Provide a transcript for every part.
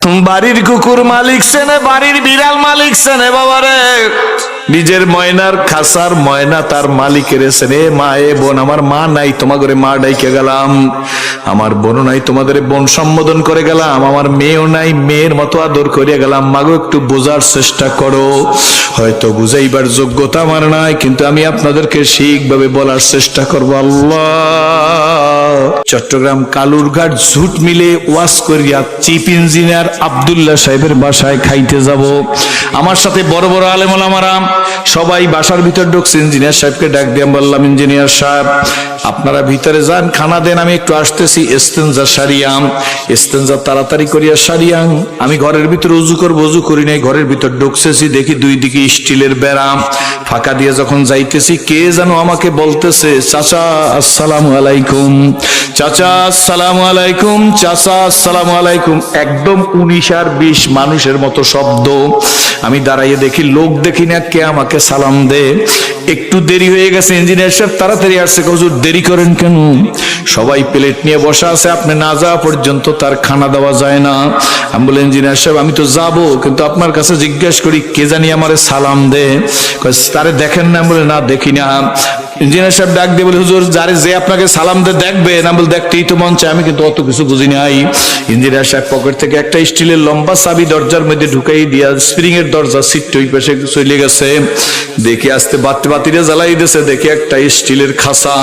বাড়ির কুকুর মালিক সেনে, বাড়ির বিড়াল মালিক সেনে বাবারে। নিজের ময়নার খাসার ময়না তার মালিকের সেনে। মা এ বোন, আমার মা নাই, তোমাদের মা ডাইকে গেলাম। আমার বোন নাই, তোমাদের বোন সম্বোধন করে গেলাম। আমার মেয়েও নাই, মেয়ের মতো আদর করিয়া গেলাম। মাগো একটু বোঝার চেষ্টা করো। হয়তো বুঝাইবার যোগ্যতা আমার নাই, কিন্তু আমি আপনাদেরকে ঠিকভাবে বলার চেষ্টা করবো। আল্লাহ। চট্টগ্রাম কালুরঘাট ঝুট মিলে ওয়াজ করিয়া চিফ ইঞ্জিনিয়ার আব্দুল্লাহ সাহেবের বাসায় খাইতে যাব। আমার সাথে বড় বড় আলেম ওলামারা সবাই বাসার ভিতর ঢুকছে। ইঞ্জিনিয়ার সাহেবকে ডাক দিয়ে বললাম, ইঞ্জিনিয়ার সাহেব আপনারা ভিতরে যান, খানা দেন, আমি একটু আসতেছি। ইস্তেঞ্জা সারিয়াম, ইস্তেঞ্জা তাড়াতাড়ি করিয়া সারিয়াম। আমি ঘরের ভিতরে উজু করবো, উজু করি নাই, ঘরের ভিতর ঢুকতেছি, দেখি দুই দিকে স্টিলের বেড়া। ফাঁকা দিয়ে যখন যাইতেছি, কে যেন আমাকে বলতেছে, চাচা আসসালামু আলাইকুম, চাচা আসসালামু আলাইকুম, চাচা আসসালামু আলাইকুম। একদম 19 আর 20 মানুষের মতো শব্দ। আমি দাঁড়াইয়ে দেখি, লোক দেখি না, কে আমাকে সালাম দে। একটু দেরি হয়ে গেছে, ইঞ্জিনিয়ার সাহেব তাড়াতাড়ি আসছে। হুজুর দেরি করেন কেন? সবাই প্লেট নিয়ে বসা আছে, আপনি না যাওয়া পর্যন্ত তার খানা দেওয়া যায় না। আমি বলি, ইঞ্জিনিয়ার সাহেব আমি তো যাবো, কিন্তু আপনার কাছে জিজ্ঞেস করি কে জানি আমারে সালাম দে। তারে দেখেন না? বলে না দেখি না। ইঞ্জিনিয়ার সাহেব ডাক দিয়ে বলে, হুজুর যারে যে আপনাকে সালাম দে দেখবে না? বলে দেখতেই তো মন চায়, আমি কিন্তু অত কিছু বুঝি নাই। ইঞ্জিনিয়ার সাহেব পকেট থেকে একটা স্টিলের লম্বা চাবি দরজার মধ্যে ঢুকাই দিয়া স্প্রিং এর দরজা সিট ওই পাশে চলে গেছে। দেখি আসতে বাতিরে জ্বালাই দিয়েছে। দেখি একটা স্টিলের খাসা,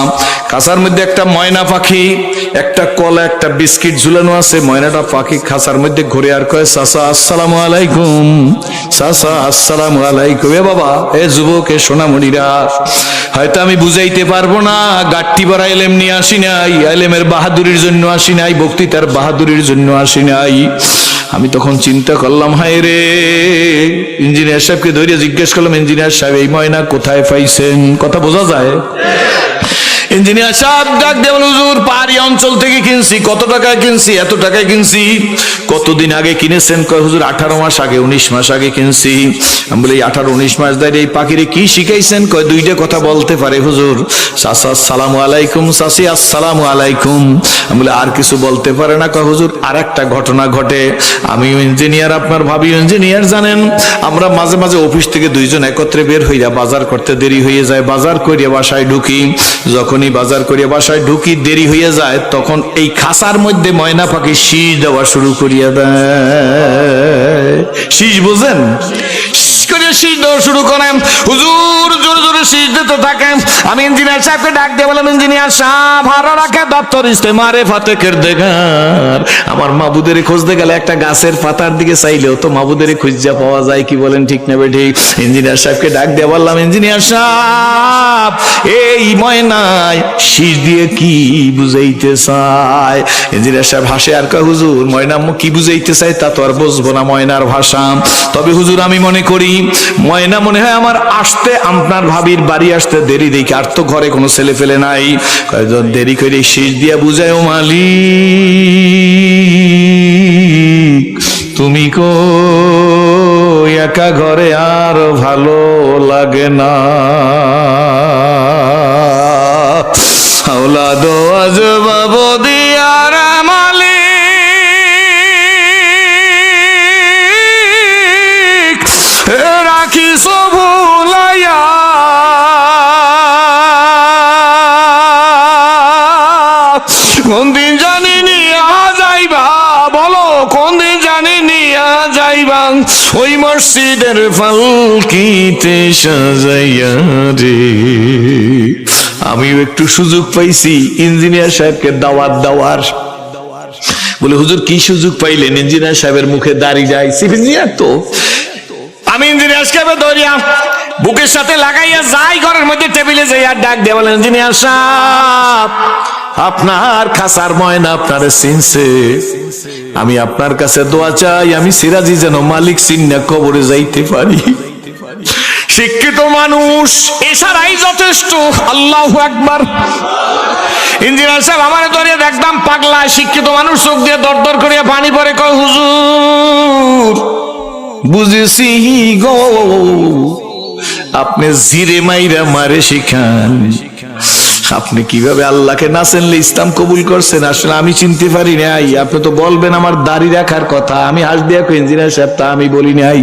খাসার মধ্যে একটা ময়না পাখি, একটা কলা, একটা বিস্কিট ঝুলানো আছে। ময়নাটা পাখি খাসার মধ্যে ঘুরে আর কয়, চাচা আসসালামু আলাইকুম, চাচা আসসালামু আলাইকুম। এ বাবা, এ যুবক, এ সোনামণিরা, হয়তো আমি বুঝাইতে পারবো না, গাট্টি ভরা এলেম নিয়ে আসি নাই, এলেমের বাহাদুরির জন্য আসি নাই, বক্তৃতার বাহাদুরির জন্য আসি নাই। আমি তখন চিন্তা করলাম, হায় রে। ইঞ্জিনিয়ার সাহেবকে ধরে জিজ্ঞেস করলাম, ইঞ্জিনিয়ার সাহেব এই ময়না কোথায় পাইছেন? কথা বোঝা যায়? ইঞ্জিনিয়ার সাহেব ডাক দেবেন, হুজুর পাহাড়ি অঞ্চল থেকে কিনছি। কত টাকায় কিনছি? এত টাকায় কিনছি। কতদিন আগে কিনেছেন? কয় হুজুর 18 মাস আগে, 19 মাস আগে কিনছি। আমি বলি 18-19 মাস ধরে এই পাখিরে কি শিখাইছেন? কয় দুইটা কথা বলতে পারে হুজুর, চাচা আসসালামু আলাইকুম, চাচি আসসালামু আলাইকুম। আমি বলি আর কিছু বলতে পারে না? কয় হুজুর আর একটা ঘটনা ঘটে। আমি ইঞ্জিনিয়ার, আপনার ভাবি ইঞ্জিনিয়ার, জানেন আমরা মাঝে মাঝে অফিস থেকে দুইজন একত্রে বের হইয়া বাজার করতে দেরি হয়ে যায়। বাজার করিয়া বাসায় ঢুকি, যখনই বাজার করিয়া বাসায় ঢুকি দেরি হয়ে যায়, তখন এই খাসার মধ্যে ময়না পাখি শীষ দেওয়া শুরু করিয়া দেয়। শীষ বোঝেন? শীষ দেওয়া শুরু করেন। হুজুর জোরে জোরে শীষ দিতে থাকেন। আমি ইঞ্জিনিয়ার সাহেবকে ডাক দিয়ে বললাম, ইঞ্জিনিয়ার সাহেব ভালো রাখে দপ্তর ইস্তেমারে ফাতেকের দেগার। আমার মাবুদের খুঁজতে গেলে একটা গাছের পাতার দিকে চাইলেও তো মাবুদের খুঁজা পাওয়া যায়। কি বলেন, ঠিক না বেঠিক? ইঞ্জিনিয়ার সাহেবকে ডাক দিয়ে বললাম, ইঞ্জিনিয়ার সাহেব এই ময়নায় শীষ দিয়ে কি বুঝাইতে চায়? ইঞ্জিনিয়ার সাহেব হাসে আর কয়, হুজুর ময়না কি বুঝাইতে চায় তা তো আর বুঝবো না ময়নার ভাষা। তবে হুজুর আমি মনে করি ময়না মনে হয় আমার আসতে, আপনার ভাবির বাড়ি আসতে দেরি দেখি, আর তো ঘরে কোনো ছেলে ফেলে নাই। দেরি করে শীষ দিয়া বুঝায়, ও মালিক তুমি কো একা ঘরে আর ভালো লাগে না, औलाद अजब दियार मालिक राखी सबुलाया কোন দিন জানি নিয়া যাইবা, বলো কোন দিন জানি নিয়া যাইবা ওই মসজিদের পালকিতে সাজাইয়া রে। আমিও একটু সুযোগ পাইছি ইঞ্জিনিয়ার সাহেবকে দাওয়াত দেওয়ার। বলে হুজুর কি সুযোগ পাইলেন? ইঞ্জিনিয়ার সাহেবের মুখে দাঁড়িয়ে যায়, চিফ ইঞ্জিনিয়ার তো। আমি ইঞ্জিনিয়ার সাহেব ধরিয়া বুকের সাথে লাগাইয়া যাই ঘরের মধ্যে, টেবিলে যাইয়া ডাক দিয়ে বলেন, ইঞ্জিনিয়ার সাহেব আপনার খাসার ময়না আপনারে চিনছে। আমি আপনার কাছে দোয়া চাই, আমি সিরাজি যেন মালিক চিন্না কবরে যাইতে পারি। শিক্ষিত মানুষ এছাড়াই যথেষ্ট। আল্লাহু আকবার। ইঞ্জিনিয়ার সাহেব আমার ধরিয়া দেখতাম পাগলা। শিক্ষিত মানুষ চোখ দিয়ে দর দর করিয়া পানি পরে, কয় হুজুর বুঝেছি গো, আপনি জিরে মাইরা মারে শিখান, আপনি কিভাবে আল্লাহকে না চিনলে ইসলাম কবুল করছেন? আসলে আমি চিনতে পারি নাই। আপনি তো বলবেন আমার দাড়ি রাখার কথা, আমি হাস দিয়া ইঞ্জিনিয়ার সাহেব, তা আমি বলি নাই।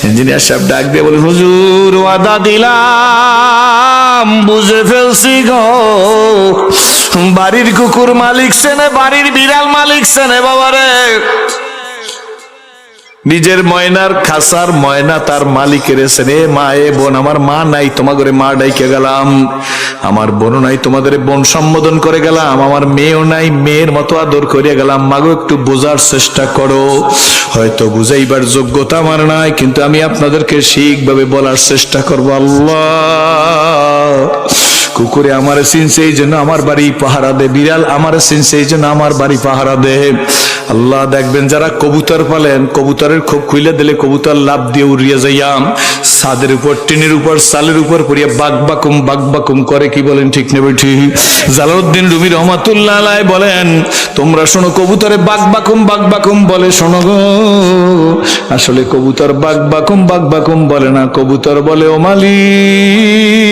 ইঞ্জিনিয়ার সাহেব ডাক দিয়ে বলেন, হুজুর ওয়াদা দিলাম, বুঝে ফেলছি গো, বাড়ির কুকুর মালিক সেনে, বাড়ির বিড়াল মালিক সেনে বাবারে। নিজের ময়নার খাসার ময়না তার মালিকের সেনে। মা এ বোন, আমার মা নাই, তোমাদের মা ডাইকে গেলাম। আমার বোন নাই, তোমাদের বোন সম্বোধন করে গেলাম। আমার মেয়েও নাই, মেয়ের মতো আদর করিয়া গেলাম। মাগো একটু বোঝার চেষ্টা করো, হয়তো বুঝাইবার যোগ্যতা আমার নাই, কিন্তু আমি আপনাদেরকে ঠিকভাবে বলার চেষ্টা করবো। আল্লাহ, কুকুরে আমার চিনছে এই জন্য আমার বাড়ি পাহারা দে, বিড়াল আমার চিনছে এই জন্য আমার বাড়ি পাহারা দে। আল্লাহ দেখবেন যারা কবুতর পালেন, কবুতরের খোপ খুইলে দিলে কবুতর লাভ দিয়ে উড়িয়ে যাইয়া ছাদের উপর, টিনের উপর, চালের উপর পড়িয়া বাক বাকুম করে। কি বলেন ঠিক নেবে ঠিক? জালালউদ্দিন রুমি রহমাতুল্লাহ আলাইহি বলেন, তোমরা শোনো কবুতরে বাক বাকুম বলে, শোনো গো, আসলে কবুতর বাক বাকুম বলে না, কবুতর বলে ও মালিক,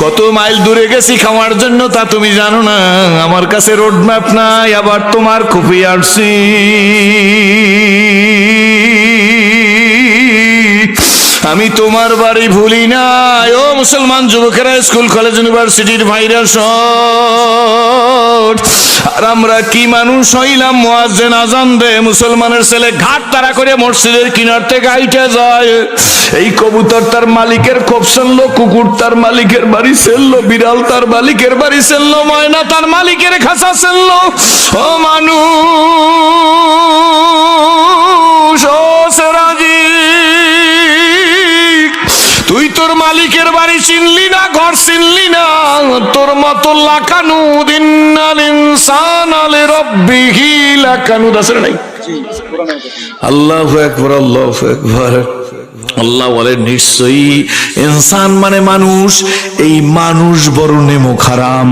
কত মাইল দূরে গেছি খাওয়ার জন্য তা তুমি জানো না, আমার কাছে রোড ম্যাপ নাই, আবার তোমার খুবই আসছি। আমি তোমার বাড়ি ভুলি নাই। ও মুসলমান যুবকেরা, স্কুল কলেজ ইউনিভার্সিটির ভাইরা সব, আর আমরা কি মানুষ হইলাম, মুয়াজ্জিন আজান দে, মুসলমানের ছেলে ঘাট তারা করে মসজিদের কিনার থেকে আইটে যায়। এই কবুতর তার মালিকের খোপ শুনলো, কুকুর তার মালিকের বাড়ি শুনলো, বিড়াল তার মালিকের বাড়ি শুনলো, ময়না তার মালিকের খাঁচা শুনলো। ও মানুষ, ও সেরাজি, তুই তোর মালিকের বাড়ি চিনলি না, ঘর চিনলি না, তোর মতো লাকানুদ ইন্নাল ইনসানা লিরাব্বিহি লাকানুদ আছে নাই? আল্লাহু আকবার, আল্লাহু আকবার। আল্লাহ বলে নিশ্চয়ই ইনসান মানে মানুষ, এই মানুষ বড় নেমুখ হারাম,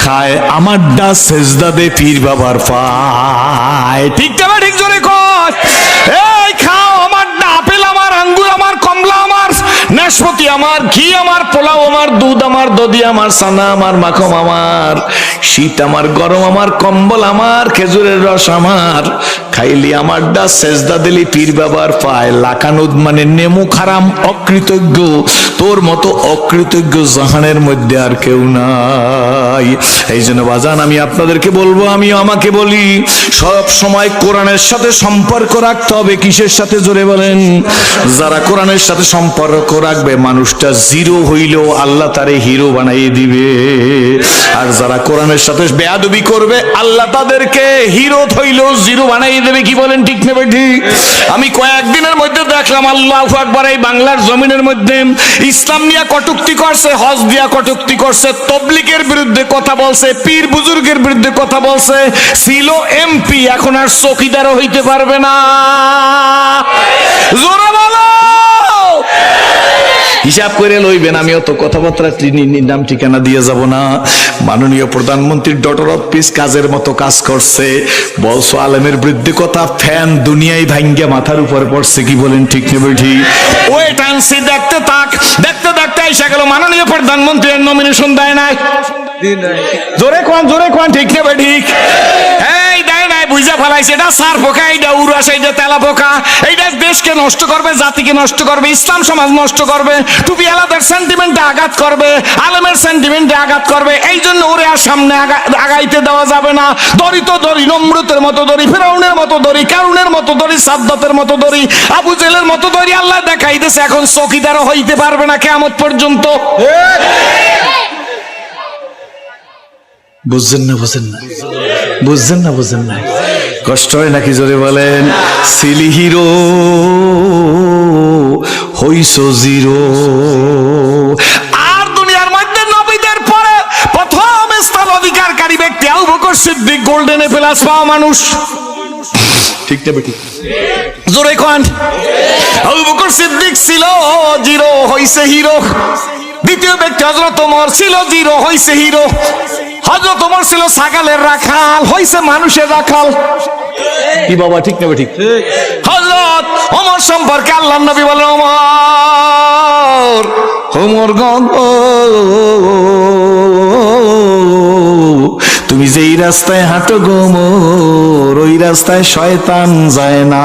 খায় আমার ডা সেজদা দে পীর বাবার পায়। ঠিক না? ঠিক জোরে কর, এই খাও আমার ডা, আপেল আমার, আঙ্গুর আমার, কমলা আমার, নাশপাতি আমার, ঘি আমার, পোলাও আমার, দুধ আমার, দধি আমার, সানা আমার, মাখন আমার, শীত আমার, গরম আমার, কম্বল আমার, খেজুরের রস আমার, খাইলি আমার ডা সেজদা দিলি পীর বাবার পায়। লাকানুদ মানে নেমু খারাম, অকৃতজ্ঞ, তোর মতো অকৃতজ্ঞ জাহানের মধ্যে আর কেউ নাই। এই জন্য বাজান আমি আপনাদেরকে বলবো, আমিও আমাকে বলি, সব সময় কোরআনের সাথে সম্পর্ক রাখতে হবে। কিসের সাথে? জোরে বলেন। যারা কোরআনের সাথে সম্পর্ক রাখবে, মানুষটা জিরো হইলেও আল্লাহ তারে হিরো বানাইয়ে দিবে। আর যারা কোরআনের সাথে বেয়াদবি করবে, আল্লাহ তাদেরকে হিরো হইলেও জিরো বানাইয়ে দেবে। কি বলেন ঠিক নেবে ঠিক? আমি কয়েকদিনের মধ্যে দেখলাম, আল্লাহু আকবার, এই বাংলার জমিনের মধ্যে ইসলাম নিয়ে কটূক্তি করছে, হজ দিয়া কটূক্তি করছে, তবলিগের বিরুদ্ধে কথা বলছে, পীর বুজুর্গের বিরুদ্ধে কথা বলছে। ছিল এমপি, এখন আর চৌকিদারও হইতে পারবে না। জোরে বলো, হিসাব করে লইবেন। আমি অত কথাবার্তা নাম ঠিকানা দিয়ে যাব না। মাননীয় প্রধানমন্ত্রীর ডটার অফ পিস কাজের মতো কাজ করছে। বলছো আলেমের বিরুদ্ধে কথা, ফ্যান দুনিয়ায় ভাঙ্গা মাথার উপর পড়ছে। কি বলেন ঠিক নেবে ঠিক? ওয়েট অ্যান্ড সি, দেখতে থাক। দেখতে দেখতে এসে গেল মাননীয় প্রধানমন্ত্রীর নমিনেশন দেয় নাই। জোরে কোন ঠিক নেবে ঠিক? এই দেয় নাই, বুঝা ফেলাইছে। এটা সার পোকা, এইটা উড়াস, এইটা তেলা পোকা, এইটা দেশকে নষ্ট করবে, জাতিকে নষ্ট করবে, ইসলাম সমাজ নষ্ট করবে, টুপি আলাদার সেন্টিমেন্টে আঘাত করবে, আলেমের সেন্টিমেন্টে আঘাত করবে। এই জন্য ওরে আর সামনে আগাইতে দেওয়া যাবে না। দড়ি তো দড়ি, নমরুতের মতো দড়ি, ফেরাউনের মতো দড়ি, কারুনের মতো দড়ি, সাদ্দাতের মতো দড়ি, আবু জেলের মতো দড়ি আল্লাহ দেখাইতেছে। এখন চৌকিদারও হইতে পারবে না কিয়ামত পর্যন্ত। বুঝছেন না? কষ্ট হয় নাকি? জোরে বলেন। সিলি হিরো হইছ জিরো। আর দুনিয়ার মধ্যে নবীদের পরে প্রথম স্থান অধিকারকারী ব্যক্তি Abu Bakr Siddique, golden plus পাওয়া মানুষ। ঠিক না বেটি? জোরে কোন। আবু বকর সিদ্দিক ছিল জিরো, হইছে হিরো। দ্বিতীয় ব্যক্তি হযরত ওমর ছিল জিরো, হইছে হিরো। হযরত ওমর ছিল ছাগলের রাখাল, হইছে মানুষের রাখাল। কি বাবা ঠিক না ঠিক? হযরত ওমর সম্পর্কে আল্লাহর নবী বলেন, ওমর ওমর গো, তুমি যেই রাস্তায় হাঁটো গো ওমর, ওই রাস্তায় শয়তান যায় না।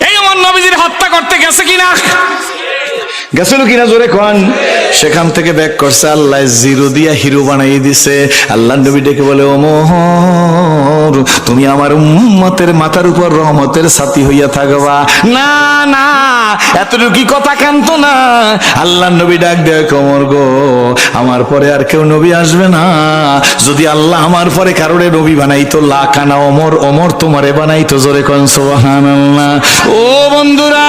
এই ওমর নবীজির হত্যা করতে গেছে কিনা? গেছিল কিনা জোরে কোন? সেখান থেকে ব্যাক করছে, আল্লাহ জিরো দিয়া হিরো বানাই দিছে। আল্লাহ নবী ডেকে বলে, ওমর তুমি আমার উম্মতের মাথার উপর রহমতের ছাতি হইয়া থাকবা। না না, এতটুকু কথা কানতো না। আল্লাহ নবী ডাক দেয়, ওমর গো, আমার পরে আর কেউ নবী আসবে না। যদি আল্লাহ আমার পরে কারোরে নবী বানাইতো, লাকানা ওমর, ওমর তোমারে বানাইতো। জোরে কোন সুবহানাল্লাহ। ও বন্ধুরা,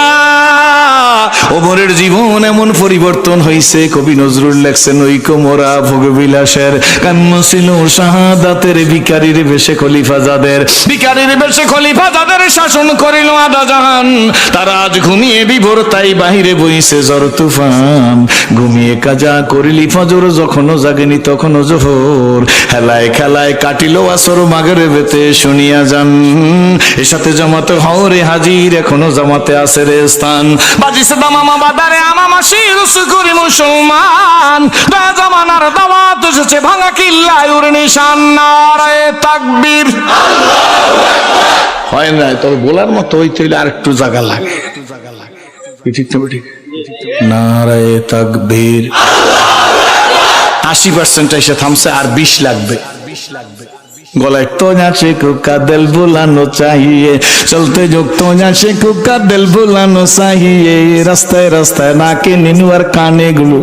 ওমরের জীবন এমন পরিবর্তন হইছে, কবি নজরুল লেখছেন, ঐক্য মোরা ভোগবিলাসের কান্ন ছিল শাহাদাতের, ভিখারির বেশে খলিফা যাদের, ভিখারির বেশে খলিফা যাদের শাসন করিল আধা জাহান। তারা আজ ঘুমিয়ে বিভোর, তাই বাহিরে বইছে ঝড় তুফান। ঘুমিয়ে কাজা করিলি ফজর, যখনও জাগেনি তখনও জোহর। হেলায় খেলায় কাটিল আসর, মাগরিবেতে শুনিয়া যান। এর সাথে জামাতে হরে হাজির, এখনো জামাতে আছে রে স্থান। বাজিছে দামামা বাদারে আমামা শিরুস করি মুসলমান। জামানার দাওয়াত এসেছে ভাঙা কিল্লায় উর নিশান। নারায়ে তাকবীর, হয় না তবে বলার মতো হইতে হইলে আর একটু জায়গা লাগে। ঠিক তো ঠিক। নারায়ে তাকবীর। 80% এসে থামছে, আর 20 লাগবে। গলায় তোজা সে কুকা দিল বুলানো চাহিয়ে, চলতে যোগ তোজা সে কুকা দিল বুলানো চাহিয়ে। রাস্তায় রাস্তায় নাকে নিনু আর কানে গুলো,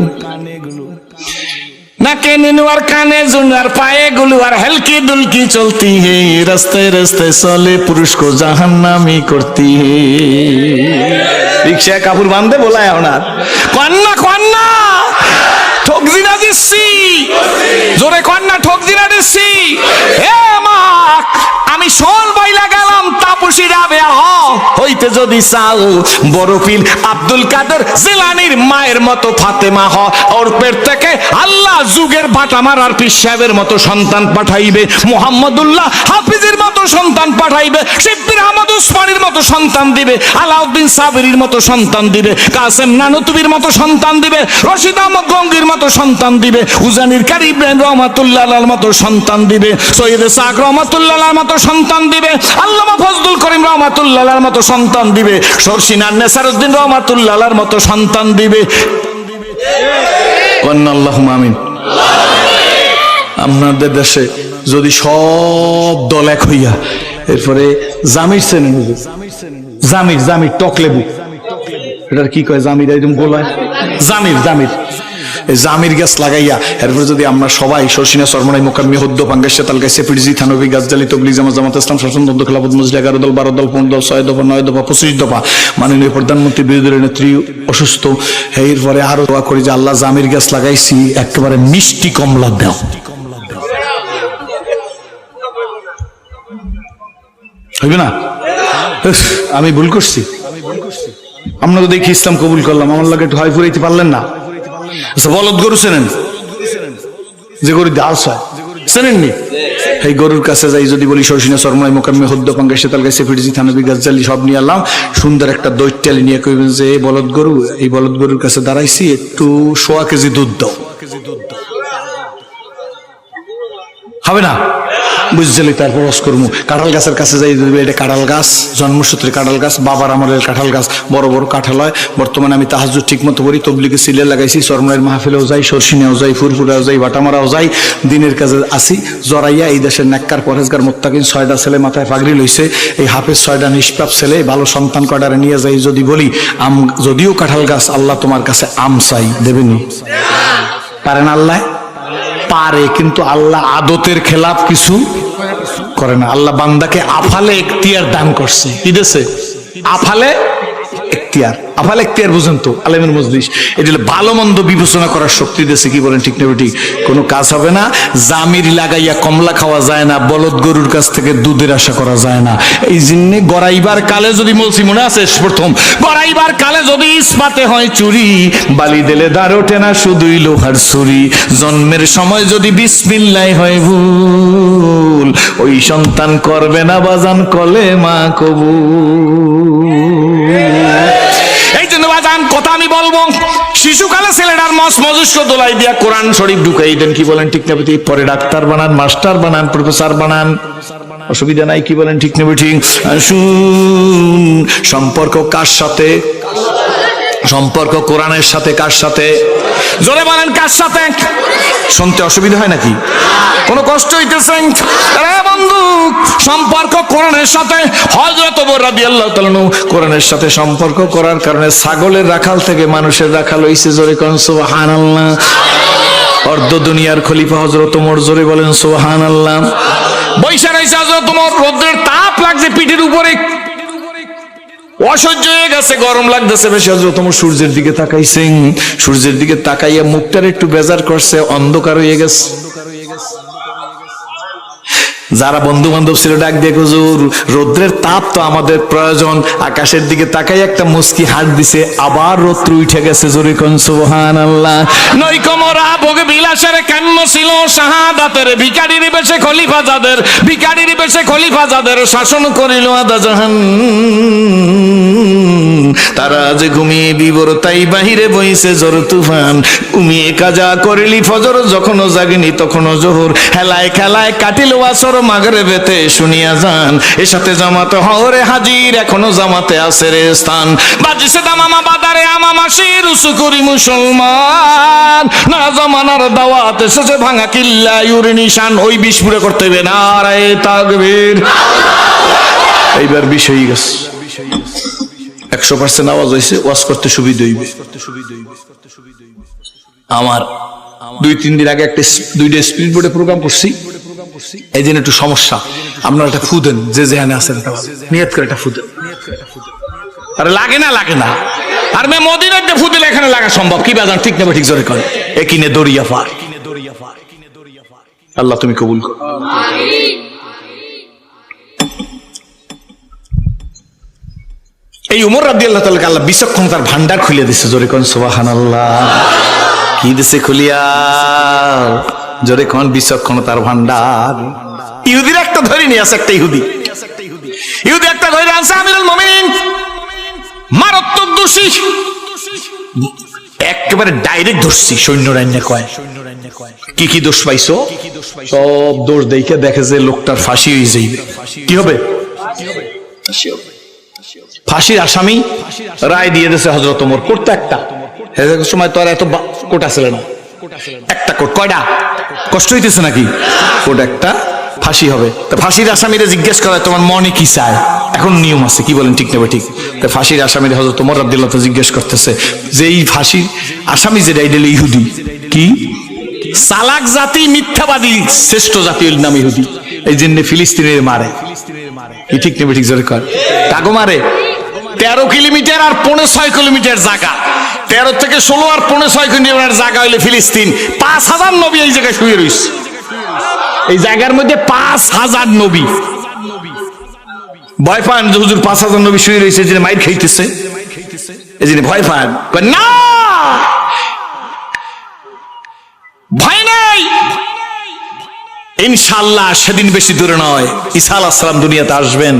নাকে নিনু আর কানে জুন আর পায়ে গুলো, আর হলকি দুলকি চলতি হে। রাস্তায় রাস্তায় চলে পুরুষ কো জাহান্নামি করতি হে। রিক্সায় কাপড় বাঁধে বলায় ওনার কন্যা কন্যা ঠকজিনা দিচ্ছি, জোরে কন্যা ঠকজিনা দিচ্ছি। হে মা, আমি শোল বইলা গেলাম তাপসীরা বেয়া হইতে যদি চাও, বড় পীর আব্দুল কাদের জিলানীর মায়ের মতো ফাতেমা হ। ওর পেট থেকে আল্লাহ যুগের বাটা মারার পীর সাহেবের মতো সন্তান পাঠাইবে, মুহাম্মদুল্লাহ হাফিজের মতো সন্তান পাঠাইবে, শিববির আহমদ উসমানীর মতো সন্তান দিবে, আলাউদ্দিন সাবরির মতো সন্তান দিবে, কাসেম নানুতুবির মতো সন্তান দিবে, রশিদ আহমদ গঙ্গির মতো সন্তান দিবে, উজানির কারি ইব্রাহিম রহমাতুল্লাহ আলাইহির মতো সন্তান দিবে, সৈয়দ সাক রহমাতুল্লাহ আলাইহির মতো সন্তান দিবে, আল্লামা ফজলুল করিম রহমাতুল্লাহ আলাইহির মতো সন্তান দিবে, শর্ষিনার নেসারউদ্দিন রহমাতুল্লাহ আলাইহির মতো সন্তান দিবে। আল্লাহুম্মা আমিন। আপনাদের দেশে যদি সব দল এক হইয়া, এরপরে জামির চেনেন, জামির জামির টক লেবু, এটার কি কয়, জামির একদম গোলায়, জামির জামির জামির গাছ লাগাইয়া, এরপরে যদি আমরা সবাই শর্ষিনা সরমনাই মোকাম্মি হদ্দ পাঙ্গাসা তালগাই সেফিরজি থানবি গাছজালি তবলিগ জামাত জামাত ইসলাম শাসনতন্ত্র খেলাফত মজলিস 11 দল 12 দল 15 দল 6 দফা 9 দফা 25 দফা, মাননীয় প্রধানমন্ত্রী বিরোধী দলের নেত্রী অসুস্থ, এরপরে আরো দোয়া করি যে আল্লাহ জামির গাছ লাগাইছি একেবারে মিষ্টি কমলা দাও। হইবে না? আমি ভুল করছি, আমরা তো দেখি ইসলাম কবুল করলাম, আমার লাগে ঢয় ফুরাইতে পারলেন না। বলদ গরু চেনেন, যে গরু দাস হয়, চেনেননি? এই গরুর কাছে যাই যদি বলি শর্ষিনা সরমনাই মোকাম্মি হদ্দ পাঙ্গা সেতাল গাছে ফিরজি থানবি গাছজালি সব নিয়ে আনলাম, সুন্দর একটা দৈত্যালি নিয়ে কইবেন যে এই বলদ গরু, এই বলদ গরুর কাছে দাঁড়াইছি, একটু 1.5 কেজি দুধ দাও। হবে না? বুঝলি? তারপর রস করবো। কাঁঠাল গাছের কাছে যাই, এটা কাঁঠাল গাছ, জন্মসূত্রে কাঁঠাল গাছ, বাবার আমলের কাঁঠাল গাছ, বড় বড় কাঁঠাল হয়। বর্তমানে আমি তাহাজ্জুদ ঠিক মতো করি, তবলিগে সিলে লাগাইছি, সরমনাইয়ের মাহফিলেও যাই, শর্ষিনাও যাই, ফুরফুরাও যাই, বাটামারাও যাই, দিনের কাজে আসি। জরাইয়া এই দেশের নেককার পরেজগার মোত্তাকিন 6টা ছেলে মাথায় পাগড়ি লইছে, এই হাফেজ 6টা নিষ্পাপ ছেলে, ভালো সন্তান কয়টারে নিয়ে যাই যদি বলি আম, যদিও কাঁঠাল গাছ, আল্লাহ তোমার কাছে আম চাই, দেবেনি? পারেন আল্লাহ? পারে, কিন্তু আল্লাহ আদতের খেলাফ কিছু করে না। আল্লাহ বান্দাকে আফালে এখতিয়ার দান করছে। কি দিয়েছে? আফালে এখতিয়ার। আফালে এখতিয়ার বুঝেন তো? আলেমের মজলিস এটা ভালো মন্দ বিবেচনা করার শক্তি দিয়েছে। কি বলেন, ঠিক না ঠিক? কোনো কাজ হবে না। জামির লাগাইয়া কমলা খাওয়া যায় না, বলদ গরুর কাছ থেকে দুধের আশা করা যায় না। এই জন্য গড়াইবার কালে যদি বলছি, মনে আছে প্রথম, গড়াইবার কালে যদি ইস্পাতে হয় চুরি, বালি দিলে দাঁড় ওঠে না শুধুই লোহার ছুরি। জন্মের সময় যদি বিসমিল্লাহ হয় ভুল, ওই সন্তান করবে না বাজান কলেমা কবুল। এই জন্য বাজান কথা আমি বলবো, শিশুকালে ছেলেটার মস্তিষ্ক দোলাই দিয়া কোরআন শরীফ ঢুকাই দেন, কি বলেন ঠিক না ঠিক? পরে ডাক্তার বানান, মাস্টার বানান, প্রফেসর বানান, অসুবিধা নাই, কি বলেন ঠিক না ঠিক? আসুন, সম্পর্ক কার সাথে? সম্পর্ক কোরআনের সাথে। কার সাথে? জোরে বলেন, কার সাথে? শুনতে অসুবিধা হয় নাকি? কোনো কষ্ট হইতেছে? আরে বন্ধু, সম্পর্ক কোরআনের সাথে। হযরত ওমর রাদিয়াল্লাহু তাআলা কোরআনের সাথে সম্পর্ক করার কারণে ছাগলের রাখাল থেকে মানুষের রাখাল হইছে। জোরে কোন সুবহানাল্লাহ। অর্ধ দুনিয়ার খলিফা হযরত ওমর, জোরে বলেন সুবহানাল্লাহ। বৈশা রইছে হযরত ওমর, রোদের তাপ লাগছে পিঠের উপরে, অসহ্য হয়ে গেছে, গরম লাগতেছে বেশি। হযরত ওমর সূর্যের দিকে তাকাইছেন, সূর্যের দিকে তাকাইয়া মুখটার একটু বেজার করছে, অন্ধকার হয়ে গেছে। যারা বন্ধু বান্ধব ছিল ডাক দিয়ে, হুজুর রৌদ্রের তাপ তো আমাদের প্রয়োজন। আকাশের দিকে তাকাই একটা মুস্কি হাত দিছে, আবার রৌদ্র উঠে গেছে। জোরে কোন সুবহানাল্লাহ। নৈকমরা ভোগ বিলাসের কাম্য ছিল শাহাদাতের, ভিখারির বেশে খলিফা যাদের, ভিখারির বেশে খলিফা যাদের শাসন করিল আদা জাহান। তারা যে ঘুমিয়ে বিবর তাই বাহিরে বইছে জোর তুফান। ঘুমিয়ে কাজা করিলি ফজর, যখনও জাগিনি তখনও জোহর। হেলায় খেলায় কাটিল আসর, মাগরিবেতে শুনিয়া যান। এর সাথে জামাতে হরে হাজির, এখনো জামাতে আছে রে স্থান। বাজিছে দামামা বাদারে আমামাসি, রুসু করি মুসলমান। না জামানার দাওয়াত এসেছে ভাঙা কিল্লা ইউর নিশান। ওই বিষ পুরে করতে হবে, নারায়ে তাকবীর। এইবার বিষ হয়ে গেছে, 100% আওয়াজ হয়েছে, ওয়াজ করতে সুবিধা হইবে। আমার 2-3 দিন আগে একটা 2টা স্পিড বোর্ডে প্রোগ্রাম করছি, এই দিন একটু সমস্যা। আপনারা একটা ফু দেন, যে যেখানে আছেন নিয়ত করে একটা ফু দেন। আরে লাগে না, লাগে না। আর মে মদিনার যে ফু দিলে এখানে লাগা সম্ভব? কি বাজান ঠিক না ঠিক? জোরে করে একিনে দরিয়া পার। আল্লাহ তুমি কবুল করো। এই উমর রাদিয়াল্লাহু তাআলা আল্লাহ বিচক্ষণতার ভান্ডার খুলে দিছে। জোরে কোন সুবহানাল্লাহ। কি দিছে খুলিয়া? জোরে কোন বিচক্ষণতার ভান্ডার। ইহুদির একটা ধরে নিয়ে আছে, একটা ইহুদি একটা ধরে আনছে আমিরুল মুমিনিন, মারাত্মক দোষী, একেবারে ডাইরেক্ট ধরছি। সৈন্য রান্না কয়, কি কি দোষ পাইছো? সব দোষ দেখে দেখে যে লোকটার ফাঁসি হয়ে যাইবে। কি হবে? ফাঁসির আসামি রায় দিয়ে দিয়েছে হযরত ওমর। করতে একটা সময় তো আর এত কোট ছিল না, একটা কোট। কয়টা? কষ্ট হইতেছে নাকি? কোট একটা, ফাঁসি হবে। তো ফাঁসির আসামিরে জিজ্ঞেস করা, তোমার মনে কি চায়? এখন নিয়ম আছে, কি বলেন ঠিক নেবে ঠিক? তো ফাঁসির আসামিরে হযরত ওমর রাদিয়াল্লাহু তাআলা জিজ্ঞেস করতেছে যে এই ফাঁসির আসামি যেটা, এটা ইহুদি। কি চালাক জাতি, মিথ্যাবাদী শ্রেষ্ঠ জাতি হইল নাম ইহুদি। এই জন্য ফিলিস্তিনের মারে। কি ঠিক নেবে ঠিক? জোরে কর। কাগো মারে 13 কিলোমিটার আর 6.5 কিলোমিটার জায়গা, 13 থেকে 16 আর 6.5 কিলোমিটার জায়গা হইলে ফিলিস্তিন। 5000 নবী এই জায়গায় শুয়ে রয়েছে। এই জায়গার মধ্যে 5000 নবী। ভয় পান যে হুজুর 5000 নবী শুয়ে রয়েছে, যে মাইর খাইতেছে, এই জন্য ভয় পান না। ভয় নাই, ইনশাআল্লাহ সেদিন বেশি দূরে নয়। ঈসা আলাইহিস সালাম দুনিয়াতে আসবেন।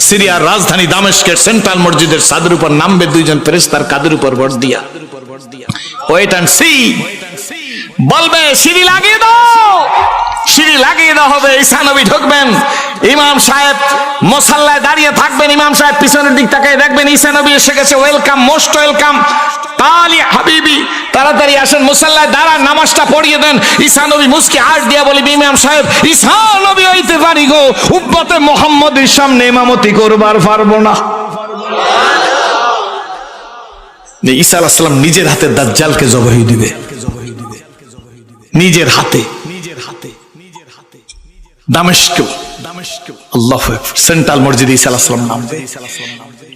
সিরিয়ার রাজধানী দামেস্কের সেন্ট্রাল মসজিদের ছাদের উপর নামবে 2 জন ফেরেশতার কাঁধের উপর ভর দিয়া। Wait and see. বলবে সিঁড়ি লাগিয়ে দাও, সিঁড়ি লাগিয়ে দেওয়া হবে। ঈসা নবী ঢুকবেন, ইমাম সাহেব মুসাল্লায় দাঁড়িয়ে থাকবেন, ইমাম সাহেব পিছনের দিক তাকিয়ে দেখবেন ঈসা নবী এসে গেছে। Welcome, most welcome. তালি হাবিবি, তাড়াতাড়ি আসেন, মুসাল্লায় দাঁড়ান, নামাজটা পড়িয়ে দেন। ঈসা নবী মুস্কি হাসি দিয়া বলি, ইমাম সাহেব ঈসা নবী হইতে পারি গো, উম্মতে মুহাম্মদের সামনে ইমামতি করবার পারবো না। ঈসা আলাইহিস সালাম নিজের হাতে দাজ্জালকে জবাই দিবে, নিজের হাতে। দামেস্ক, আল্লাহু আকবার, সেন্ট্রাল মসজিদে ঈসা আলাইহিস সালাম নামবে।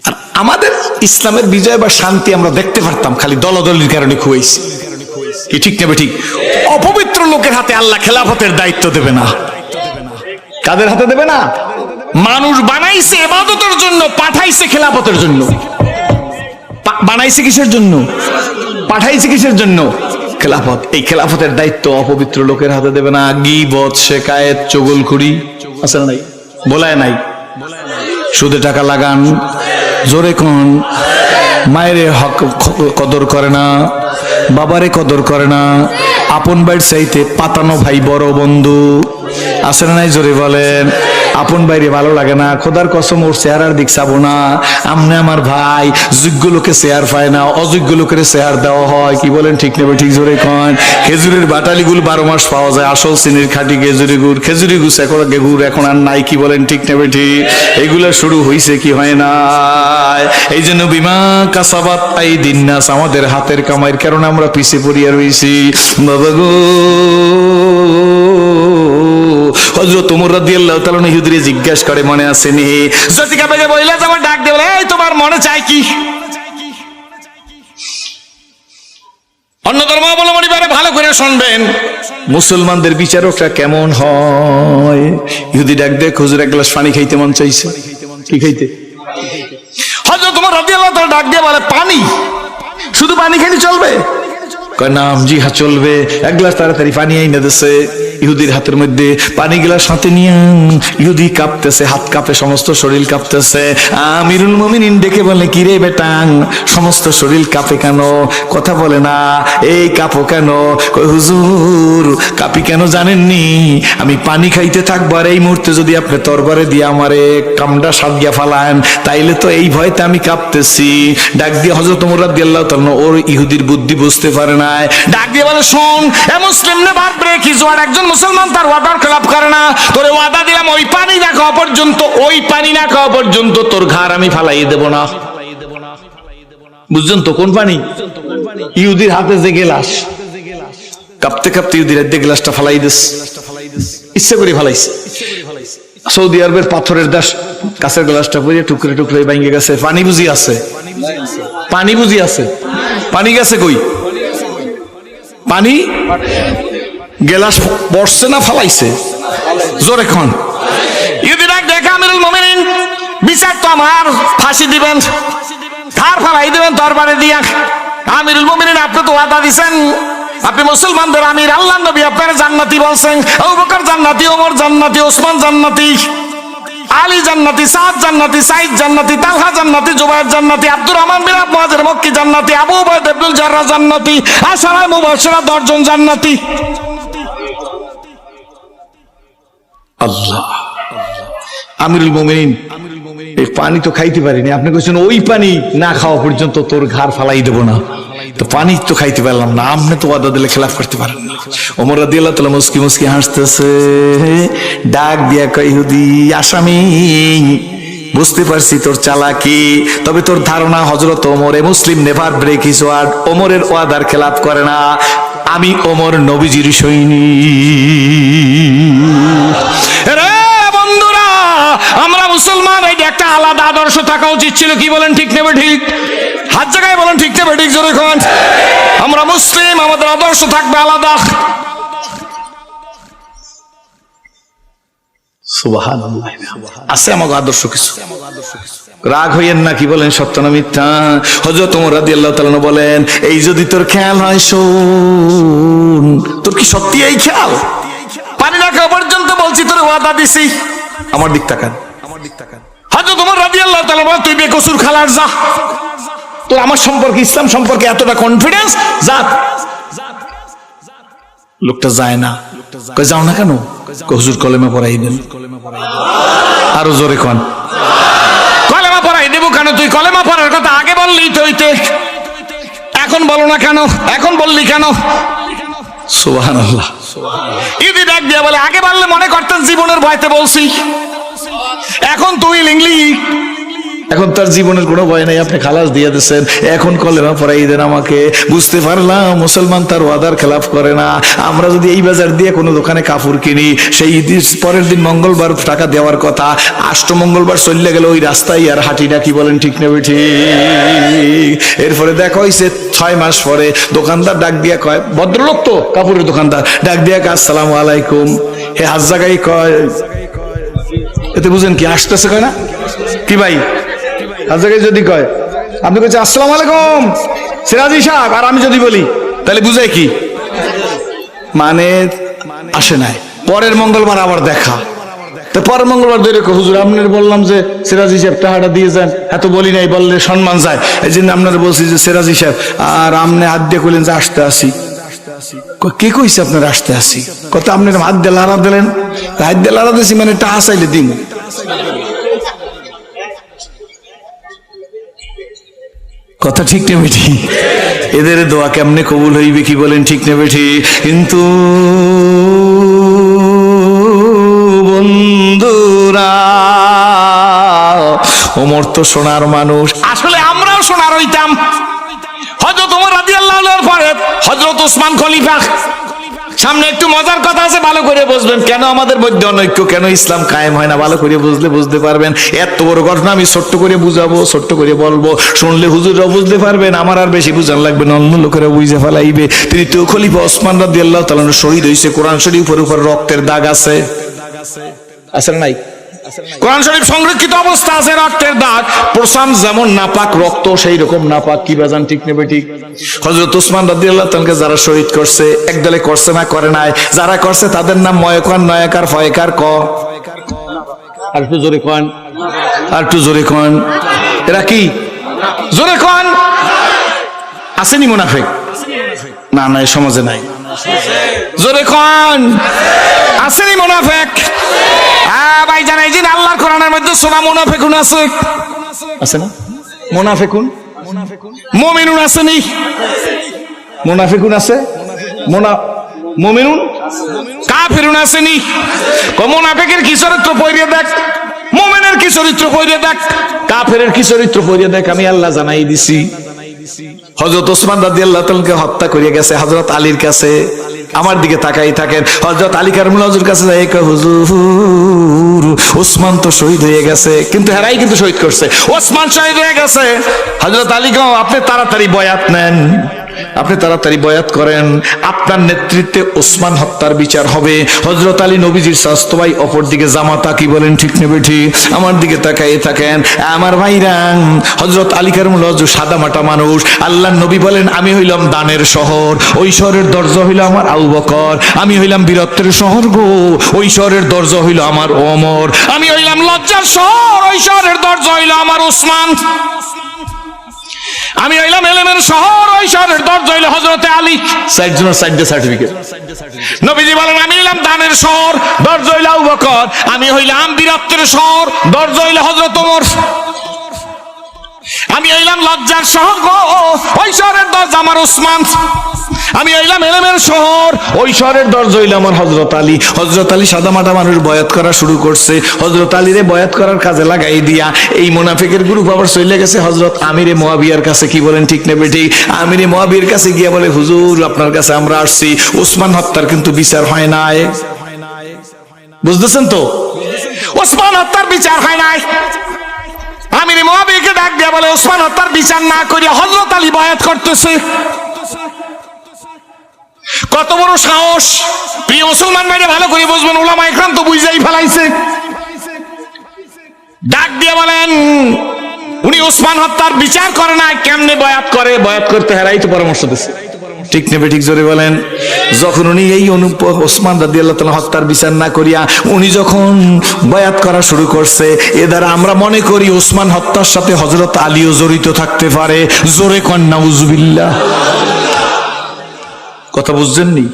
আর আমাদের ইসলামের বিজয় বা শান্তি আমরা দেখতে পারতাম খালি দলাদলির কারণে খুঁয়েছি। কি ঠিক নেবে ঠিক? অপবিত্র লোকের হাতে আল্লাহ খেলাফতের দায়িত্ব দেবে না। কাদের হাতে দেবে না? মানুষ বানাইছে ইবাদতের জন্য, পাঠাইছে খেলাফতের জন্য। বানাইছে কিসের জন্য? পাঠাইছে কিসের জন্য? খেলাফত। এই খেলাফতের দায়িত্ব অপবিত্র লোকের হাতে দেবে না। গীবত, শিকায়েত, চুগলখড়ি আছে না নাই? বলায় নাই। সুদে টাকা লাগান, জোরে কোন, মায়ের হক কদর করে না, বাবারে কদর করে না, আপন ভাইয়ের চাইতে পাতানো ভাই বড় বন্ধু। আছে না নাই? জোরে বলেন। আপন বাইরে ভালো লাগে না, খোদার কসম ওর চেহারার দিক চাবো না। আমনে আমার ভাই, যোগ্য লোকে চেয়ার পায় না, অযোগ্য লোকের চেয়ার দেওয়া হয়। কি বলেন ঠিক নেবে? ঠিক জোরে কন। খেজুরের বাটালি গুল 12 মাস পাওয়া যায়, আসল চিনির খাঁটি খেজুরি গুড়। খেজুরি গুছ এখন গুড় এখন আর নাই। কি বলেন ঠিক নেবে? ঠিক। এগুলা শুরু হয়েছে কি হয় না? এই জন্য বিমা কাসাবাত আইদিন নাস, আমাদের হাতের কামাইয়ের কারণে আমরা পিছিয়ে পড়িয়া রয়েছি। বাবা গো, হযরত ওমর রাদিয়াল্লাহু তাআলা ইহুদিরে জিজ্ঞাসা করে, মনে আছে নি? জতিকা বেগে বইলা তোমার ডাক দেব, এই তোমার মনে চাই কি? অন্য ধর্মাবলম্বী ভালো করে শুনবেন, মুসলমানদের বিচারকরা কেমন হয়। ইহুদি ডাক দেখ, হুজুর এক গ্লাস পানি খাইতে মন চাইছে। কি খাইতে? হযরত ওমর রাদিয়াল্লাহু তাআলা ডাক দিয়ে বলে, পানি? শুধু পানি খেলে চলবে? কয় নাম, জি হ্যাঁ চলবে। এক গ্লাস তাড়াতাড়ি পানি আইনা দিছে ইহুদির হাতের মধ্যে। পানি গ্লাস হাতে নিয়ে ইহুদি কাঁপতেছে, হাত কাঁপে, সমস্ত শরীর কাঁপতেছে। আমিরুল মুমিনিন ডেকে বলে, কি রে বেটাং, সমস্ত শরীর কাঁপে কেন? কথা বলে না, এই কাঁপো কেন? কয় হুজুর কাঁপি কেন জানেননি? আমি পানি খাইতে থাকবো, আর এই মুহূর্তে যদি আপনি তরবারে দিয়ে আমারে কামড়া সাজিয়া ফালান, তাইলে তো এই ভয়তে আমি কাঁপতেছি। ডাক দিয়ে হযরত ওমর রাদিয়াল্লাহু তাআলা ওর ইহুদির বুদ্ধি বুঝতে পারে না, ডাক দিয়ে বলে, শোন এ মুসলিম নে বাপ রে, কি জোয়ার একজন মুসলমান তার ওয়াদার খেলাপ করে না। তোরে ওয়াদা দিলাম, ওই পানি না খাওয়া পর্যন্ত, ওই পানি না খাওয়া পর্যন্ত তোর ঘাড় আমি ফালাই দেব না। বুঝছেন তো কোন পানি? ইহুদির হাতে যে গ্লাস, কাঁপতে কাঁপতে ইহুদির হাতে গ্লাসটা ফালাই দিস, ইচ্ছা করে ফালাইছে। সৌদি আরবের পাথরের দেশ, কাছের গ্লাসটা পড়ে টুকরে টুকরে ভেঙে গেছে। পানি বুঝি আছে? পানি বুঝি আছে? পানি গেছে কই? পানি গেলাস বসছে না ফালাইছে? জোরে খন। ইহুদি ডাক দেখে, আমিরুল মুমিনিন বিচার তো আমার, ফাঁসি দিবেন, ধার ফালাই দিবেন তরবারে দিয়া। আমিরুল মুমিনিন আপনি তো ওয়াদা দিছেন, আপনি মুসলমানদের আমির, আল্লাহর নবী আপনার জান্নাতি বলছেন। আবু বকর জান্নাতি, ওমর জান্নাতি, ওসমান জান্নাতি, আলী জান্নাতি, সাদ জান্নাতি, সাইদ জান্নাতি, তালহা জান্নাতি, জুবায়ের জান্নাতি, আব্দুর রহমান বিন আবু মুআযির মক্কি জান্নাতি, আবু উবাইদা ইবনুল জাররাহ জান্নাতি, আশারায়ে মুবাশশিরা 10 জন জান্নাতি। আল্লাহ, আমিরুল মুমিনিন এই পানি তো খাইতে পারিনি, আপনি কইছেন ওই পানি না খাওয়া পর্যন্ত তোর ঘাড় ফালাই দেব না। তো পানি তো খাইতে পারলাম না, আপনি তো ওয়াদা দিলে খেলাফ করতে পারেন না। ওমর রাদিয়াল্লাহু তাআলা মুস্কি মুস্কি হাসতেছে, ডাক দিয়া কয়, ইহুদি আসামি, বুঝতে পারছি তোর চালাকি, তবে তোর ধারণা হযরত ওমরে মুসলিম নেভার ব্রেক হিজ ওয়ার্ড, ওমরের ওয়াদার খেলাফ করে না। আমি ওমর নবীজির সৈনিক। বন্ধুরা, আমরা মুসলমান, এই একটা আলাদা আদর্শ থাকা উচিত ছিল। কি বলেন ঠিক নেবে? ঠিক। হাত জায়গায় বলেন ঠিক নেবে? ঠিক জোরে কোন। আমরা মুসলিম, আমাদের আদর্শ থাকবে আলাদা। সুবহানাল্লাহ। আছে আমাদের আদর্শ কিছু। রাগ হইয়েন না, কি বলেন সত্য না মিথ্যা? হযরত ওমর রাদিয়াল্লাহু তাআলা বলেন, এই যদি তোর খেয়াল হয়, শোন, তোর কি সত্যি এই খেয়াল? পানি না খাওয়া পর্যন্ত বলছি, তোর ওয়াদা দিছি। আমার দিক তাকান, আমার দিক তাকান। হযরত ওমর রাদিয়াল্লাহু তাআলা বলেন, তুই বেকসুর খালার যা, তোর আমার সম্পর্কে, ইসলাম সম্পর্কে এতটা কনফিডেন্স, যা। লোকটা যায় না। কই যাও না কেন? হুজুর কলেমা পড়াই দেন। আরো জোরে কোন। কলেমা পড়াই দেব কেন? তুই কলেমা পড়ার কথা আগে বললি তো, এখন বলো না কেন? এখন বললি কেন? সুবহানাল্লাহ। ইদি ডাক দিয়া বলে, আগে বললে মনে করতেন জীবনের ভয়তে বলছি, এখন তুই লিংলি, এখন তার জীবনের কোনো ভয় নাই, আপনি খালাস দিয়ে দিচ্ছেন। এখন কলেমা পড়াই দেন আমাকে। বুঝতে পারলাম মুসলমান তার ওয়াদার খেলাফ করে না। আমরা যদি এই বাজার দিয়ে কোনো দোকানে কাপড় কিনি, সেই পরের দিন মঙ্গলবার টাকা দেওয়ার কথা, আষ্ট মঙ্গলবার চলে গেল ওই রাস্তায় আর হাঁটিটা। কি বলেন ঠিক নেবে? ঠিক। এরপরে দেখা হয়েছে 6 মাস পরে দোকানদার ডাক দিয়া কয়, ভদ্রলোক তো কাপড়ের দোকানদার, ডাক দিয়া কয়, আসসালামু আলাইকুম। হে হাজ জায়গায় কয়, এতে বুঝেন কি আসতেছে? কয় না কি ভাই? আজকে যদি কয়, আপনি কইছেন আসসালামু আলাইকুম সিরাজি সাহেব, আর আমি যদি বলি, তাহলে বুঝাই কি? মানে আসে নাই। পরের মঙ্গলবার আবার দেখা, তো পর মঙ্গলবার ধরে হুজুর আপনার বললাম যে সিরাজি সাহেব টাকাটা দিয়ে যান, এত বলি নাই, বললে সম্মান যায়, এই জন্য আপনারা বলছি যে সিরাজি সাহেব, আর আপনি হাত দিয়ে কইলেন যে আসতে আসি। কে কইছে আপনার আসতে আসি? কত আপনার হাত দিয়ে লাড়া দিলেন, হাত দিয়ে লাড়া দিয়েছি মানে টাকা চাইলে দিন। কথা ঠিক না বেঠি? এদের দোয়া কেমনে কবুল হইবে কি বলেন, ঠিক না বেঠি? কিন্তু বন্ধুরা, ওমর তো সোনার মানুষ, আসলে আমরাও সোনার হইতাম। হযরত ওমর রাদিয়াল্লাহু আনহুর পরে হযরত ওসমান খলিফা। সামনে একটু মজার কথা আছে, ভালো করে বুঝবেন কেন আমাদের মধ্যে অনৈক্য, কেন ইসলাম কায়েম হয় না। ভালো করে বুঝলে বুঝতে পারবেন। এত বড় ঘটনা আমি ছোট্ট করে বুঝাবো, ছোট্ট করে বলবো, শুনলে হুজুররাও বুঝতে পারবেন, আমার আর বেশি বুঝান লাগবে না, অন্য লোকেরা বুঝে ফেলাইবে। তৃতীয় খলিফা ওসমান রাদিয়াল্লাহু তাআলা শহীদ হয়েছে। কোরআন শরীফের উপর রক্তের দাগ আছে, আছে না নাই? কোরআন শরীফ সংরক্ষিত অবস্থা আছে, রক্তের দাগ। প্রসাম যেমন নাপাক, রক্ত সেই রকম নাপাক। কি বাজান, ঠিক নেবে ঠিক? হযরত ওসমান রাদিয়াল্লাহু তাআলাকে যারা শহীদ করছে, একদলে করছে না করে নাই, যারা করছে তাদের নাম ময়কার, নয়কার, ফয়কার, ক আর একটু জোরে কোন, আর একটু জোরে কোন, এরা কি? জোরে কোন। আসেনি মুনাফিক? না না, এই সমাজে নাই। জোরে কোন, আসেনি মুনাফিক? ভাই জানাই যে আল্লাহর কোরআনের মধ্যে সোনা মুনাফিকুন আছে, আছে না? মুনাফিকুন, মুমিনুন আসেনি? মুনাফিকুন আছে, মুমিনুন, কাফিরুন আসেনি? মুনাফিকের কি চরিত্র পড়িয়ে দেখ, মুমিনের কি চরিত্র পড়িয়ে দেখ, কাফিরের কি চরিত্র পড়িয়ে দেখ, আমি আল্লাহ জানাই দিছি। হযরত ওসমান রাদিয়াল্লাহু তাআলাকে হত্যা করিয়া গেছে হযরত আলীর কাছে। আমার দিকে তাকাই থাকেন, হযরত আলী কারমুল হুজুর কাছে যাই, হুজুর ওসমান তো শহীদ হয়ে গেছে, কিন্তু হেরাই কিন্তু শহীদ করছে, ওসমান শহীদ হয়ে গেছে। হযরত আলী কও, আপনি তাড়াতাড়ি বয়াত নেন, আপনি তাড়াতাড়ি বয়াত করেন, আপনার নেতৃত্বে ওসমান হত্যার বিচার হবে। হযরত আলী নবীজির স্বাস্থ্য ভাই, অপর দিকে জামাতা। কি বলেন, ঠিক নেবে ঠিক? আমার দিকে তাকাই থাকেন আমার ভাইরা। হযরত আলী কারমুল হুজুর সাদা মাটা মানুষ। আল্লাহর নবী বলেন, আমি হইলাম দানের শহর, ওই শহরের দরজা হইল আমার আবু বকর। আমি হইলাম বীরত্বের শহর গো, ওই শহরের দরজা হইল আমার ওমর। আমি হইলাম লজ্জার শহর, ওই শহরের দরজা হইল আমার ওসমান। আমি হইলাম এলেমের শহর, ওই শহরের দরজা হইল হযরতে আলী। চারজনের চারটে সার্টিফিকেট। নবীজি বলেন, আমি হইলাম দানের শহর, দরজা হইল আবু বকর। আমি হইলাম বীরত্বের শহর, দরজা হইল হযরত ওমর। আমি হইলাম লজ্জার শহর গো, ওই শহরের দরজা আমার ওসমান। আমি হইলাম এলেমের শহর, ওই শহরের দরজা হইল আমার হযরত আলী। হযরত আলী সাদামাটা মানুষ বয়াত করা শুরু করছে। হযরত আলীরে বয়াত করার কাজে লাগাই দিয়া এই মুনাফিকের গ্রুপ আবার চলে গেছে হযরত আমিরে মুয়াবিয়ার কাছে। কি বলেন, ঠিক না বেটি? আমিরে মুয়াবিয়ার কাছে গিয়া বলে, হুজুর আপনার কাছে আমরা আসছি, ওসমান হত্যার কিন্তু বিচার হয় নাই। বুঝতেছেন তো? ওসমান হত্যার বিচার হয় নাই। আমিরে মুয়াবিয়াকে ডাক দিয়া বলে, ওসমান হত্যার বিচার না করিয়া হযরত আলী বয়াত করতেছে। কত বড় সাহস! প্রিয় মুসলমান ভাইরা, ভালো করে বুঝবেন, উলামা ইকরাম তো বুঝাই ফেলাইছে। ডাক দিয়ে বলেন, উনি ওসমান হত্যার বিচার করে না, কেমনে বয়াত করে? বয়াত করতে হেরাই তো পরামর্শ দিচ্ছে। ঠিক নেবে ঠিক? জোরে বলেন। যখন উনি এই ওসমান রাদিয়াল্লাহু তাআলা হত্যার বিচার না করিয়া উনি যখন বয়াত করা শুরু করছে, এ দ্বারা আমরা মনে করি ওসমান হত্যার সাথে হযরত আলীও জড়িত থাকতে পারে। জোরে কন নাউজুবিল্লাহ। কথা বুঝছেননি?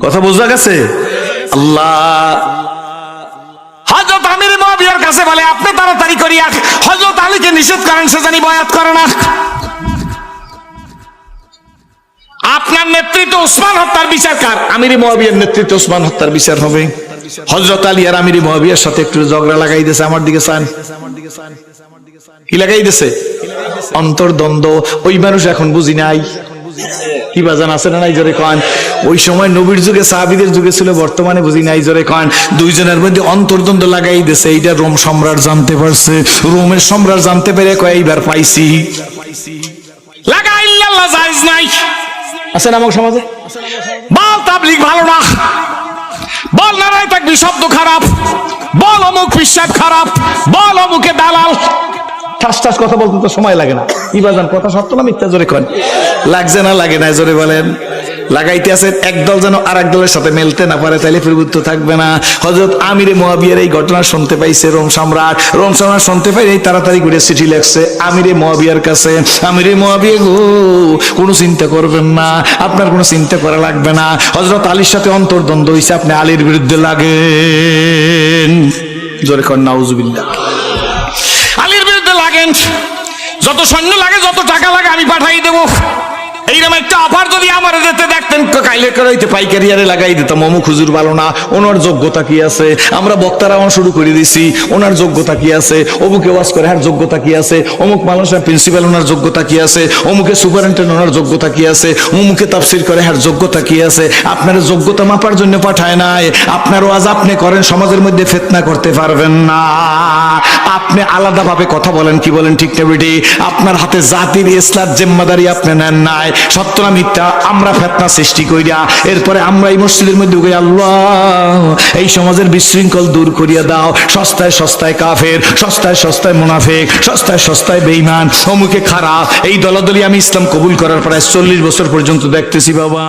কথা বোঝা গেছে? আল্লাহ হযরত আমির মুয়াবিয়ার কাছে বলে, আপনি তাড়াতাড়ি করিয়া হযরত আলীকে নিষেধ করেন, সে জানি বয়াত করে না। আপনার নেতৃত্বে ওসমান হত্যার বিচার কার? আমির মুয়াবিয়ার নেতৃত্বে ওসমান হত্যার বিচার হবে। হযরত আলী আর আমির মুয়াবিয়ার সাথে একটু ঝগড়া লাগাই দিয়েছে। আমার দিকে চান, কি লাগাই দিয়েছে? অন্তর্দ্বন্দ্ব। ওই মানুষ এখন বুঝি নাই। কি বাজান, আছে না নাই? জোরে কন। ওই সময় নবীর যুগে, সাহাবীদের যুগে ছিল, বর্তমানে বুঝি নাই। জোরে কন। দুইজনের মধ্যে অন্তর্দ্বন্দ্ব লাগাই দিয়েছে। এইটা রোম সম্রাট জানতে পারছে। রোমের সম্রাট জানতে পেরে কয়েকবার পাইছি। লাগা ইল্লাল্লাহ জায়েজ নাই। আছে না আমার সমাজে? বল তাবলীগ ভালো না, বল নারায়ে তাকবীর শব্দ খারাপ, বল অমুক পিশাব খারাপ, বল অমুকে দালাল। ঠাস ঠাস কথা বলতে তো সময় লাগে না। কি বাজান, কথা সত্য না মিথ্যা? জোরে কন। লাগছে না লাগে না? জোরে বলেন। লাগাইতে আছে, একদল যেন আর এক দলের সাথে মেলতে না পারে, তাইলে প্রভুত্ব থাকবে না। হযরত আমিরে মুয়াবিয়ার এই ঘটনা শুনতে পাইছে রোম সম্রাট শুনতে পাই এই তাড়াতাড়ি করে চিঠি লিখছে আমিরে মুয়াবিয়ার কাছে, আমিরে মুয়াবিয়া গো, কোনো চিন্তা করবেন না, আপনার কোনো চিন্তা করা লাগবে না। হযরত আলীর সাথে অন্তর্দ্বন্দ্ব হইছে, আপনি আলীর বিরুদ্ধে লাগেন। জোরে কর নাউজুবিল্লাহ। আলীর বিরুদ্ধে লাগেন, যত সৈন্য লাগে, যত টাকা লাগে আমি পাঠাই দেবো। এইরকম একটা অফার যদি আমার দিতে দেখতেন, কাইলে করাইতে পাইকারি আরে লাগাই দিতাম। অমুক হুজুর ভালো না, ওনার যোগ্যতা কি আছে? আমরা বক্তারা শুরু করে দিছি, ওনার যোগ্যতা কি আছে? অমুকে ওয়াজ করে, হ্যাঁ যোগ্যতা কি আছে? অমুক মানুষের প্রিন্সিপাল, ওনার যোগ্যতা কি আছে? অমুকে সুপারিনটেন্ডেন্ট, ওনার যোগ্যতা কি আছে? অমুকে তাফসীর করে, হ্যাঁ যোগ্যতা কি আছে? আপনার যোগ্যতা মাপার জন্য পাঠায় নাই। আপনার ওয়াজ আপনি করেন, সমাজের মধ্যে ফিতনা করতে পারবেন না। আপনি আলাদাভাবে কথা বলেন, কি বলেন ঠিক না বেটি? আপনার হাতে জাতির ইসলাত জিম্মাদারি আপনি নেন নাই। সত্য না মিথ্যা? আমরা ফিতনা সৃষ্টি কইরা এরপরে আমরা এই মসজিদের মধ্যে ঢুকে, আল্লাহ এই সমাজের বিশৃঙ্খল দূর করিয়া দাও। সস্তায় সস্তায় কাফের, সস্তায় সস্তায় মুনাফিক, সস্তায় সস্তায় বেঈমান, অমুকে খারাপ, এই দলাদলি আমি ইসলাম কবুল করার পর 40 বছর পর্যন্ত দেখতেছি বাবা।